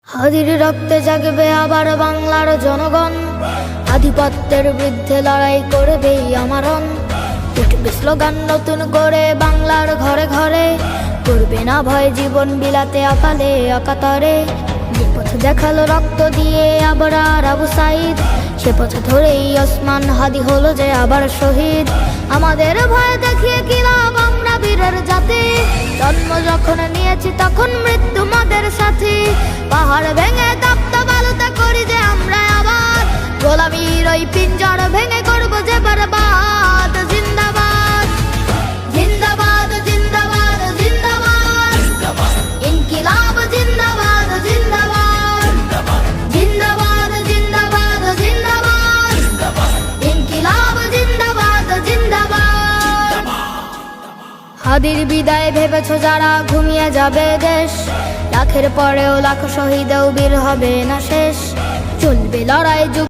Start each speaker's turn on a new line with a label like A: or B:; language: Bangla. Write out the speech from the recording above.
A: হাদির রক্তে জাগবে আবার বাংলার জনগণ, আধিপত্যের বিরুদ্ধে লড়াই করবেই আমারণ। উঠবে স্লোগান নতুন করে বাংলার ঘরে ঘরে, করবে না ভয় জীবন বিলাতে অকালে অকাতরে। যে পথ দেখালো রক্ত দিয়ে আবরার আবু সাইদ, সে পথ ধরেই ওসমান হাদি হলো যে আবার শহীদ। আমাদের ভয় দেখিয়ে কি লাভ, আমরা বীরের জাতি, জন্ম যখন নিয়েছি তখন মৃত্যু মোদের সাথী। পাহাড় ভেঙে তপ্ত বালুতে করি যে আমরা আবার, গোলামীর ওই পিঞ্জর ভেঙে করবো যে বরবাদ। জিন্দাবাদ জিন্দাবাদ জিন্দাবাদ জিন্দাবাদ, ইনকিলাব জিন্দাবাদ জিন্দাবাদ, জিন্দাবাদ জিন্দাবাদ জিন্দাবাদ, ইনকিলাব জিন্দাবাদ জিন্দাবাদ। হাদির বিদায় ভেবেছ যারা ঘুমিয়ে যাবে দেশ, লাখের পরেও লাখ শহীদেও বীর হবে না শেষ। চলবে লড়াই